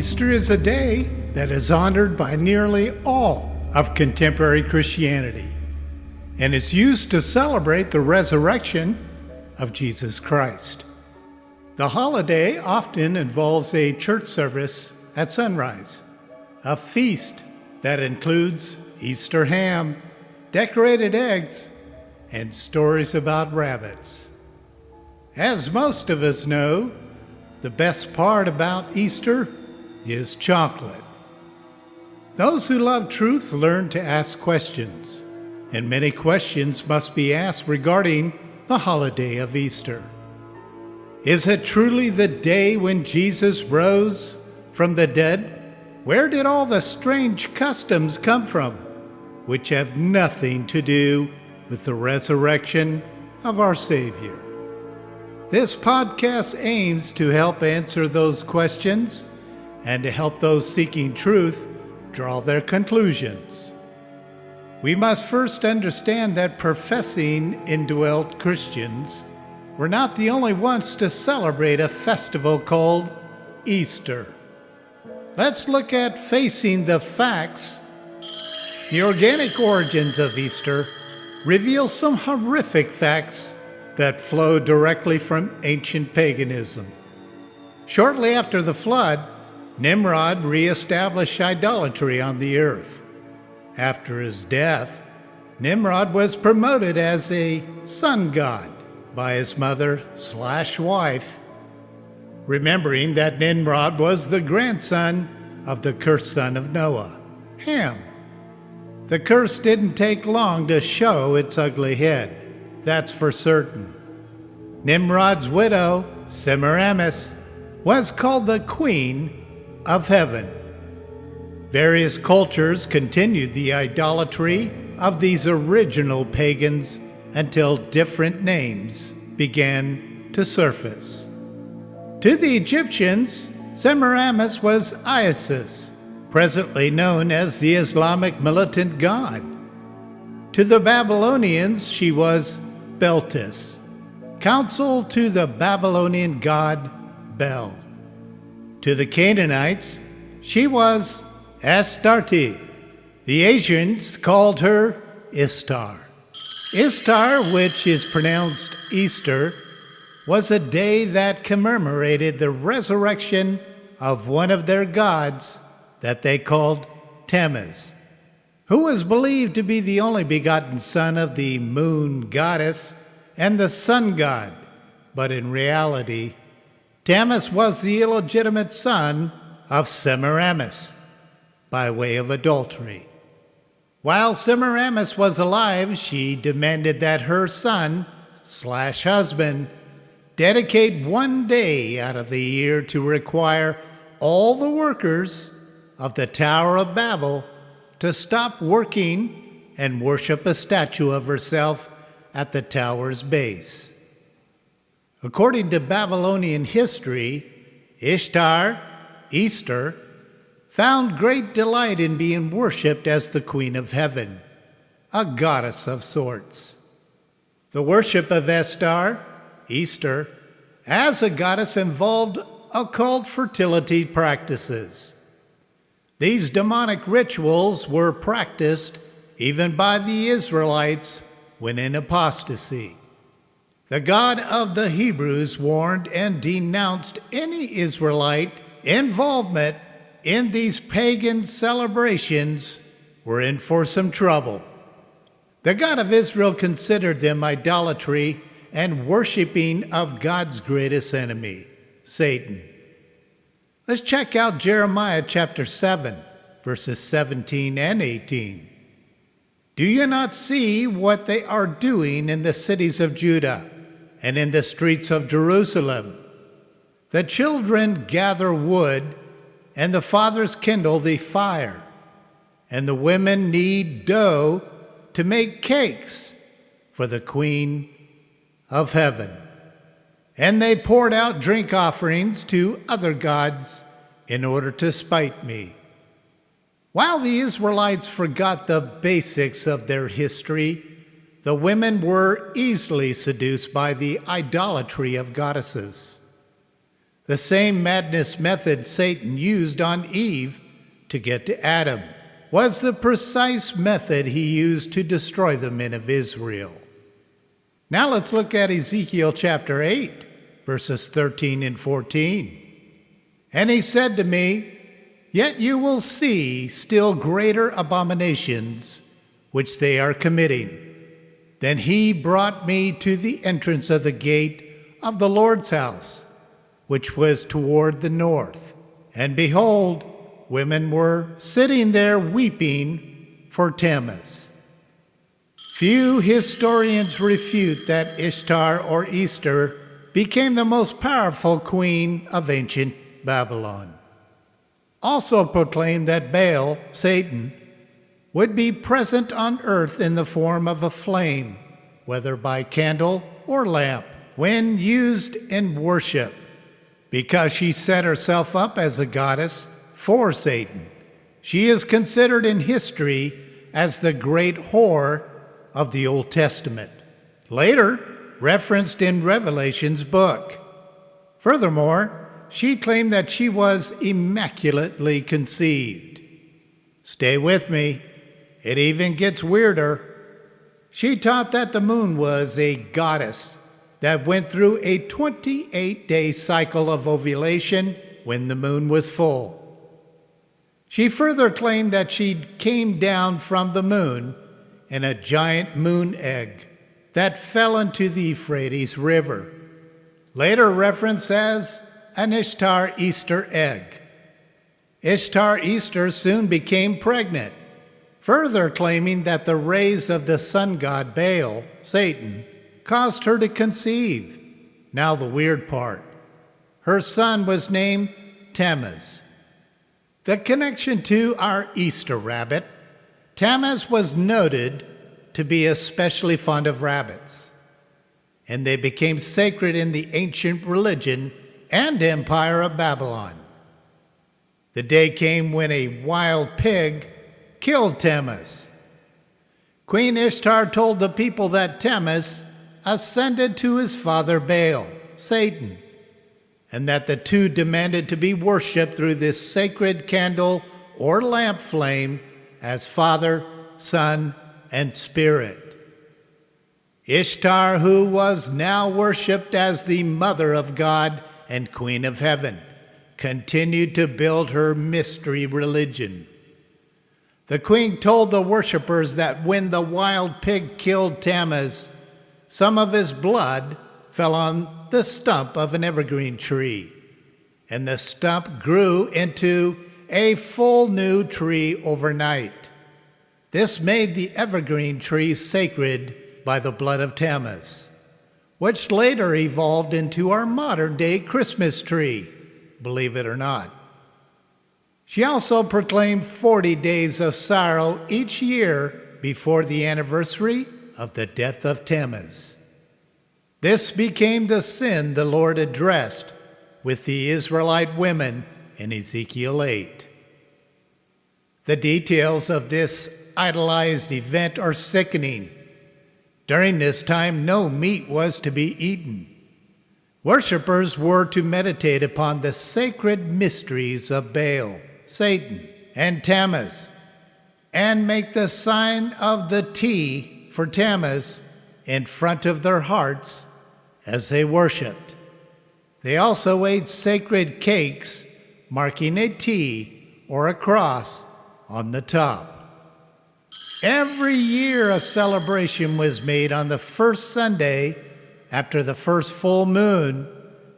Easter is a day that is honored by nearly all of contemporary Christianity and is used to celebrate the resurrection of Jesus Christ. The holiday often involves a church service at sunrise, a feast that includes Easter ham, decorated eggs, and stories about rabbits. As most of us know, the best part about Easter is chocolate. Those who love truth learn to ask questions, and many questions must be asked regarding the holiday of Easter. Is it truly the day when Jesus rose from the dead? Where did all the strange customs come from, which have nothing to do with the resurrection of our Savior? This podcast aims to help answer those questions and to help those seeking truth draw their conclusions. We must first understand that professing indwelt Christians were not the only ones to celebrate a festival called Easter. Let's look at facing the facts. The organic origins of Easter reveal some horrific facts that flow directly from ancient paganism. Shortly after the flood, Nimrod reestablished idolatry on the earth. After his death, Nimrod was promoted as a sun god by his mother/wife, remembering that Nimrod was the grandson of the cursed son of Noah, Ham. The curse didn't take long to show its ugly head, that's for certain. Nimrod's widow, Semiramis, was called the Queen of Heaven. Various cultures continued the idolatry of these original pagans until different names began to surface. To the Egyptians, Semiramis was Isis, presently known as the Islamic militant god. To the Babylonians, she was Beltis, counsel to the Babylonian god Bel. To the Canaanites, she was Astarte. The Asians called her Ishtar. Ishtar, which is pronounced Easter, was a day that commemorated the resurrection of one of their gods that they called Tammuz, who was believed to be the only begotten son of the moon goddess and the sun god, but in reality, Tammuz was the illegitimate son of Semiramis by way of adultery. While Semiramis was alive, she demanded that her son/husband dedicate one day out of the year to require all the workers of the Tower of Babel to stop working and worship a statue of herself at the tower's base. According to Babylonian history, Ishtar, Easter, found great delight in being worshipped as the Queen of Heaven, a goddess of sorts. The worship of Ishtar, Easter, as a goddess involved occult fertility practices. These demonic rituals were practiced even by the Israelites when in apostasy. The God of the Hebrews warned and denounced any Israelite involvement in these pagan celebrations were in for some trouble. The God of Israel considered them idolatry and worshiping of God's greatest enemy, Satan. Let's check out Jeremiah chapter 7, verses 17 and 18. Do you not see what they are doing in the cities of Judah and in the streets of Jerusalem? The children gather wood, and the fathers kindle the fire, and the women knead dough to make cakes for the Queen of Heaven. And they poured out drink offerings to other gods in order to spite me. While the Israelites forgot the basics of their history, the women were easily seduced by the idolatry of goddesses. The same madness method Satan used on Eve to get to Adam was the precise method he used to destroy the men of Israel. Now let's look at Ezekiel chapter 8, verses 13 and 14. And he said to me, "Yet you will see still greater abominations which they are committing." Then he brought me to the entrance of the gate of the Lord's house, which was toward the north. And behold, women were sitting there weeping for Tammuz. Few historians refute that Ishtar or Easter became the most powerful queen of ancient Babylon. Also proclaimed that Baal, Satan, would be present on earth in the form of a flame, whether by candle or lamp, when used in worship, because she set herself up as a goddess for Satan. She is considered in history as the great whore of the Old Testament, later referenced in Revelation's book. Furthermore, she claimed that she was immaculately conceived. Stay with me, it even gets weirder. She taught that the moon was a goddess that went through a 28-day cycle of ovulation when the moon was full. She further claimed that she came down from the moon in a giant moon egg that fell into the Euphrates River, later referenced as an Ishtar Easter egg. Ishtar Easter soon became pregnant, further claiming that the rays of the sun god Baal, Satan, caused her to conceive. Now the weird part. Her son was named Tammuz. The connection to our Easter rabbit: Tammuz was noted to be especially fond of rabbits, and they became sacred in the ancient religion and empire of Babylon. The day came when a wild pig killed Tammuz. Queen Ishtar told the people that Tammuz ascended to his father Baal, Satan, and that the two demanded to be worshipped through this sacred candle or lamp flame as Father, Son, and Spirit. Ishtar, who was now worshipped as the Mother of God and Queen of Heaven, continued to build her mystery religion. The queen told the worshippers that when the wild pig killed Tammuz, some of his blood fell on the stump of an evergreen tree, and the stump grew into a full new tree overnight. This made the evergreen tree sacred by the blood of Tammuz, which later evolved into our modern-day Christmas tree, believe it or not. She also proclaimed 40 days of sorrow each year before the anniversary of the death of Tammuz. This became the sin the Lord addressed with the Israelite women in Ezekiel 8. The details of this idolized event are sickening. During this time, no meat was to be eaten. Worshippers were to meditate upon the sacred mysteries of Baal, Satan, and Tammuz, and make the sign of the T for Tammuz in front of their hearts as they worshiped. They also ate sacred cakes marking a T or a cross on the top. Every year a celebration was made on the first Sunday after the first full moon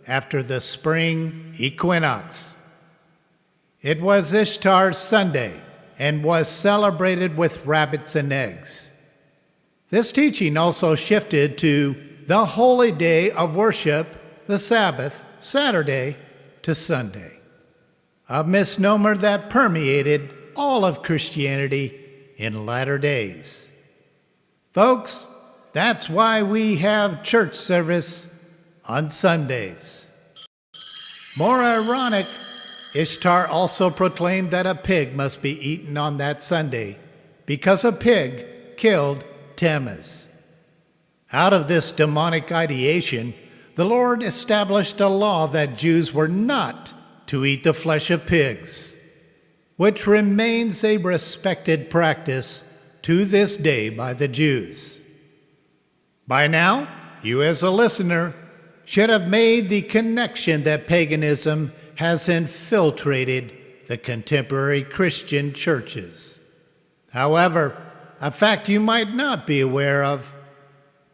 after the spring equinox. It was Ishtar's Sunday and was celebrated with rabbits and eggs. This teaching also shifted to the holy day of worship, the Sabbath, Saturday to Sunday, a misnomer that permeated all of Christianity in latter days. Folks, that's why we have church service on Sundays. More ironic, Ishtar also proclaimed that a pig must be eaten on that Sunday because a pig killed Tammuz. Out of this demonic ideation, the Lord established a law that Jews were not to eat the flesh of pigs, which remains a respected practice to this day by the Jews. By now, you as a listener should have made the connection that paganism has infiltrated the contemporary Christian churches. However, a fact you might not be aware of: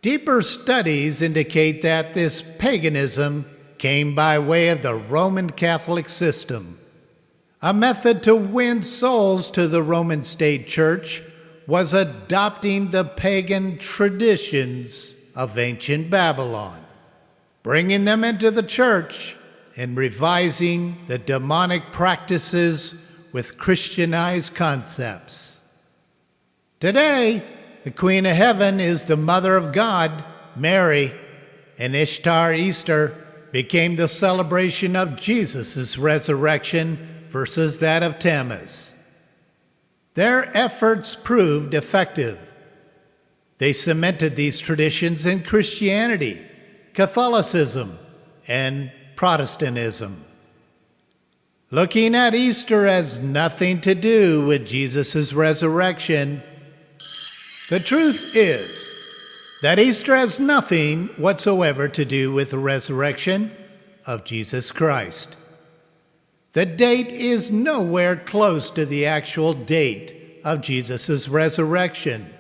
deeper studies indicate that this paganism came by way of the Roman Catholic system. A method to win souls to the Roman state church was adopting the pagan traditions of ancient Babylon, bringing them into the church, and revising the demonic practices with Christianized concepts. Today, the Queen of Heaven is the Mother of God, Mary, and Ishtar, Easter, became the celebration of Jesus' resurrection versus that of Tammuz. Their efforts proved effective. They cemented these traditions in Christianity, Catholicism, and Protestantism. Looking at Easter as nothing to do with Jesus' resurrection, the truth is that Easter has nothing whatsoever to do with the resurrection of Jesus Christ. The date is nowhere close to the actual date of Jesus' resurrection.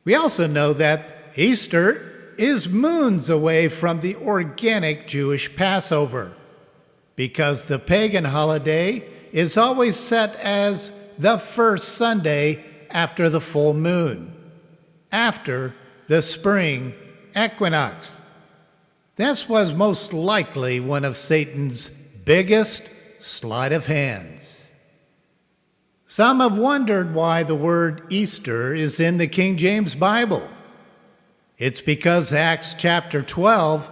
We also know that Easter is moons away from the organic Jewish Passover, because the pagan holiday is always set as the first Sunday after the full moon, after the spring equinox. This was most likely one of Satan's biggest sleight of hands. Some have wondered why the word Easter is in the King James Bible. It's because Acts chapter 12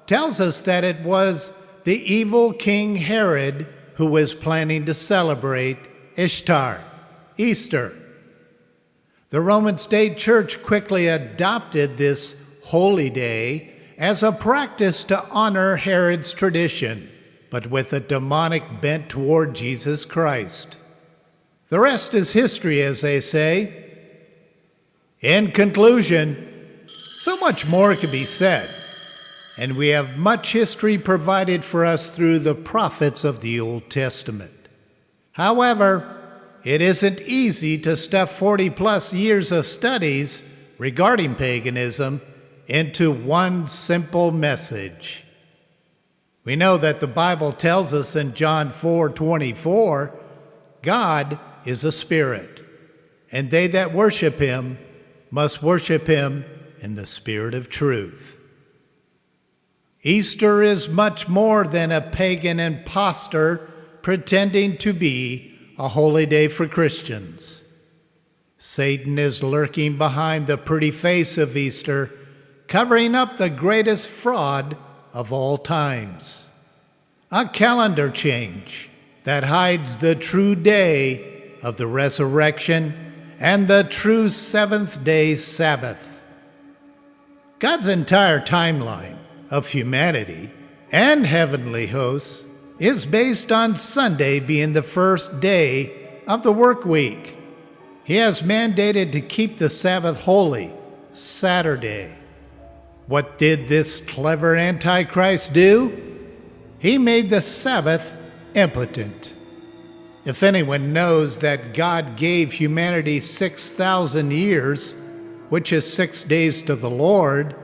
tells us that it was the evil King Herod who was planning to celebrate Ishtar, Easter. The Roman state church quickly adopted this holy day as a practice to honor Herod's tradition, but with a demonic bent toward Jesus Christ. The rest is history, as they say. In conclusion, so much more could be said, and we have much history provided for us through the prophets of the Old Testament. However, it isn't easy to stuff 40-plus years of studies regarding paganism into one simple message. We know that the Bible tells us in John 4:24, God is a spirit, and they that worship him must worship him in the spirit of truth. Easter is much more than a pagan impostor pretending to be a holy day for Christians. Satan is lurking behind the pretty face of Easter, covering up the greatest fraud of all times. A calendar change that hides the true day of the resurrection and the true seventh-day Sabbath. God's entire timeline of humanity and heavenly hosts is based on Sunday being the first day of the work week. He has mandated to keep the Sabbath holy, Saturday. What did this clever Antichrist do? He made the Sabbath impotent. If anyone knows that God gave humanity 6,000 years, which is 6 days to the Lord,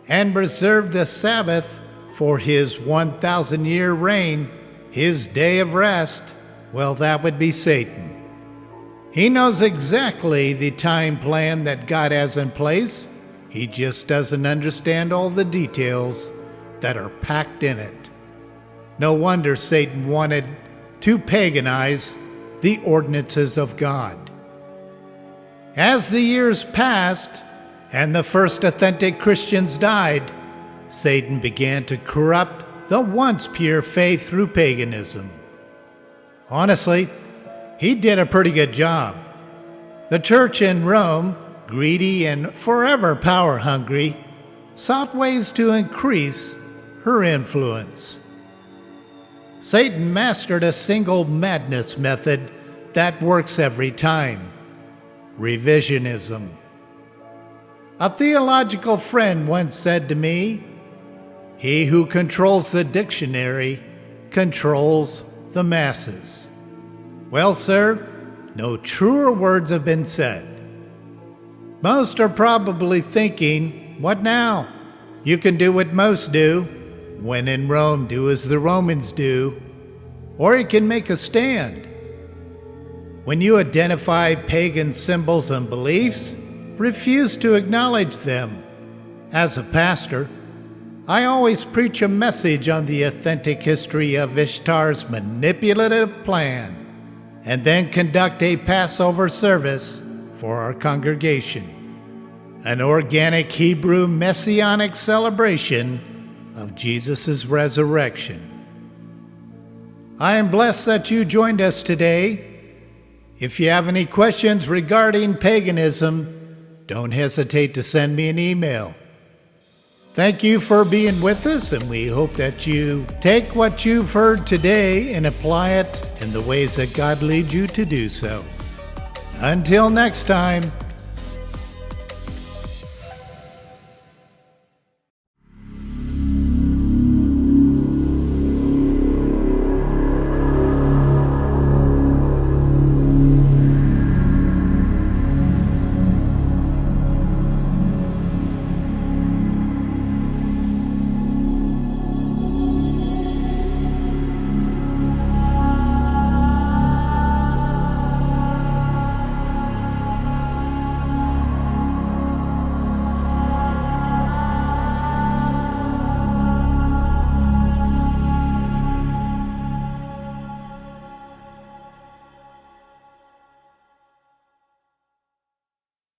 and reserved the Sabbath for his 1,000-year reign, his day of rest, well, that would be Satan. He knows exactly the time plan that God has in place. He just doesn't understand all the details that are packed in it. No wonder Satan wanted to paganize the ordinances of God. As the years passed and the first authentic Christians died, Satan began to corrupt the once pure faith through paganism. Honestly, he did a pretty good job. The church in Rome, greedy and forever power hungry, sought ways to increase her influence. Satan mastered a single madness method that works every time: revisionism. A theological friend once said to me, "He who controls the dictionary controls the masses." Well, sir, no truer words have been said. Most are probably thinking, what now? You can do what most do. When in Rome, do as the Romans do. Or you can make a stand. When you identify pagan symbols and beliefs, refuse to acknowledge them. As a pastor, I always preach a message on the authentic history of Ishtar's manipulative plan, and then conduct a Passover service for our congregation, an organic Hebrew messianic celebration of Jesus' resurrection. I am blessed that you joined us today. If you have any questions regarding paganism, don't hesitate to send me an email. Thank you for being with us, and we hope that you take what you've heard today and apply it in the ways that God leads you to do so. Until next time,